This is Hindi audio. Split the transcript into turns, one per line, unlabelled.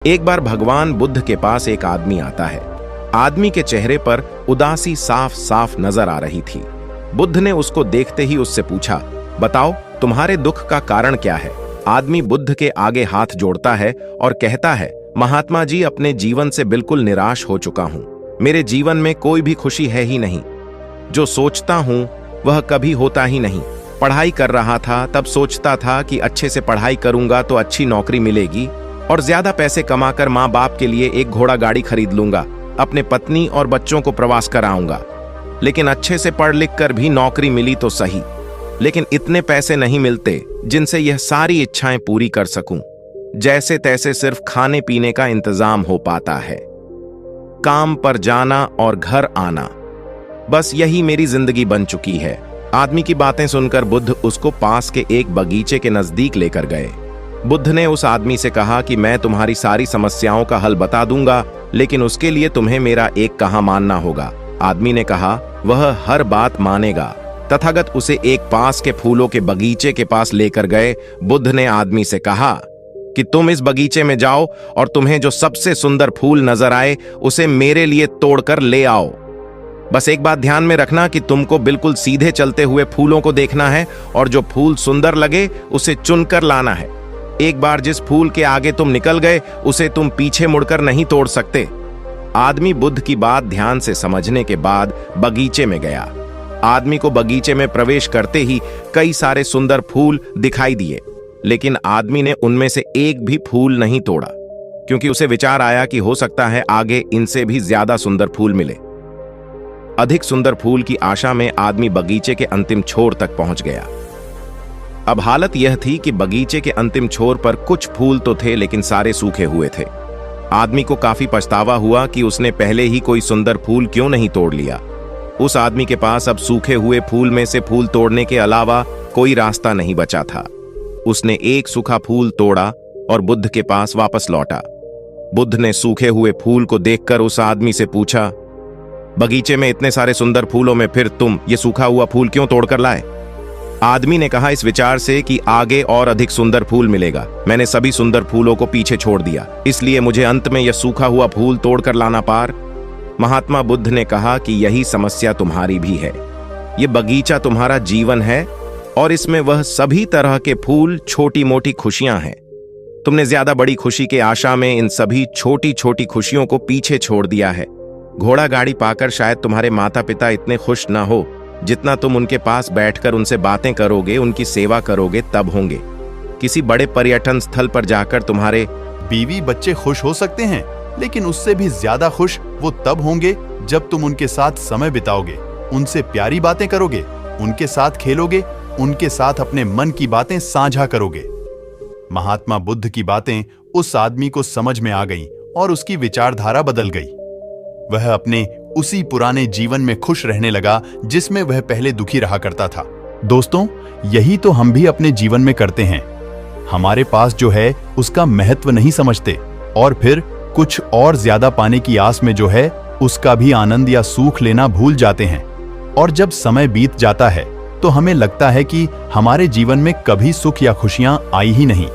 एक बार भगवान बुद्ध के पास एक आदमी आता है। आदमी के चेहरे पर उदासी साफ साफ नजर आ रही थी। बुद्ध ने उसको देखते ही उससे पूछा, बताओ तुम्हारे दुख का कारण क्या है। आदमी बुद्ध के आगे हाथ जोड़ता है और कहता है, महात्मा जी, अपने जीवन से बिल्कुल निराश हो चुका हूं। मेरे जीवन में कोई भी खुशी है ही नहीं। जो सोचता हूं वह कभी होता ही नहीं। पढ़ाई कर रहा था तब सोचता था कि अच्छे से पढ़ाई करूंगा तो अच्छी नौकरी मिलेगी और ज्यादा पैसे कमाकर माँ बाप के लिए एक घोड़ा गाड़ी खरीद लूंगा, अपने पत्नी और बच्चों को प्रवास कराऊंगा। लेकिन अच्छे से पढ़ लिख कर भी नौकरी मिली तो सही, लेकिन इतने पैसे नहीं मिलते जिनसे यह सारी इच्छाएं पूरी कर सकूं। जैसे तैसे सिर्फ खाने पीने का इंतजाम हो पाता है, काम पर जाना और घर आना, बस यही मेरी जिंदगी बन चुकी है। आदमी की बातें सुनकर बुद्ध उसको पास के एक बगीचे के नजदीक लेकर गए। बुद्ध ने उस आदमी से कहा कि मैं तुम्हारी सारी समस्याओं का हल बता दूंगा, लेकिन उसके लिए तुम्हें मेरा एक कहा मानना होगा। आदमी ने कहा वह हर बात मानेगा। तथागत उसे एक पास के फूलों के बगीचे के पास लेकर गए। बुद्ध ने आदमी से कहा कि तुम इस बगीचे में जाओ और तुम्हें जो सबसे सुंदर फूल नजर आए उसे मेरे लिए तोड़कर ले आओ। बस एक बात ध्यान में रखना कि तुमको बिल्कुल सीधे चलते हुए फूलों को देखना है और जो फूल सुंदर लगे उसे चुनकर लाना है। एक बार जिस फूल के आगे तुम निकल गए उसे तुम पीछे मुड़कर नहीं तोड़ सकते। आदमी बुद्ध की बात ध्यान से समझने के बाद बगीचे में गया। आदमी को बगीचे में प्रवेश करते ही कई सारे सुंदर फूल दिखाई दिए, लेकिन आदमी ने उनमें से एक भी फूल नहीं तोड़ा, क्योंकि उसे विचार आया कि हो सकता है आगे इनसे भी ज्यादा सुंदर फूल मिले। अधिक सुंदर फूल की आशा में आदमी बगीचे के अंतिम छोर तक पहुंच गया। अब हालत यह थी कि बगीचे के अंतिम छोर पर कुछ फूल तो थे, लेकिन सारे सूखे हुए थे। आदमी को काफी पछतावा हुआ कि उसने पहले ही कोई सुंदर फूल क्यों नहीं तोड़ लिया। उस आदमी के पास अब सूखे हुए फूल में से फूल तोड़ने के अलावा कोई रास्ता नहीं बचा था। उसने एक सूखा फूल तोड़ा और बुद्ध के पास वापस लौटा। बुद्ध ने सूखे हुए फूल को देखकर उस आदमी से पूछा, बगीचे में इतने सारे सुंदर फूलों में फिर तुम ये सूखा हुआ फूल क्यों तोड़कर लाए। आदमी ने कहा, इस विचार से कि आगे और अधिक सुंदर फूल मिलेगा, मैंने सभी सुंदर फूलों को पीछे छोड़ दिया, इसलिए मुझे अंत में यह सूखा हुआ फूल तोड़कर लाना पार। महात्मा बुद्ध ने कहा कि यही समस्या तुम्हारी भी है। ये बगीचा तुम्हारा जीवन है और इसमें वह सभी तरह के फूल छोटी मोटी खुशियां हैं। तुमने ज्यादा बड़ी खुशी के आशा में इन सभी छोटी छोटी खुशियों को पीछे छोड़ दिया है। घोड़ा गाड़ी पाकर शायद तुम्हारे माता पिता इतने खुश ना हो जितना तुम उनके पास बैठकर उनसे बातें करोगे, उनकी सेवा करोगे तब होंगे। किसी बड़े पर्यटन स्थल पर जाकर तुम्हारे
बीवी बच्चे खुश हो सकते हैं, लेकिन उससे भी ज्यादा खुश वो तब होंगे जब तुम उनके साथ समय बिताओगे, उनसे प्यारी बातें करोगे, उनके साथ खेलोगे, उनके साथ अपने मन की बातें साझा करोगे। महात्मा बुद्ध की बातें उस आदमी को समझ में आ गईं और उसकी विचारधारा बदल गई। वह अपने उसी पुराने जीवन में खुश रहने लगा जिसमें वह पहले दुखी रहा करता था। दोस्तों, यही तो हम भी अपने जीवन में करते हैं। हमारे पास जो है उसका महत्व नहीं समझते और फिर कुछ और ज्यादा पाने की आस में जो है उसका भी आनंद या सुख लेना भूल जाते हैं। और जब समय बीत जाता है तो हमें लगता है कि हमारे जीवन में कभी सुख या खुशियां आई ही नहीं।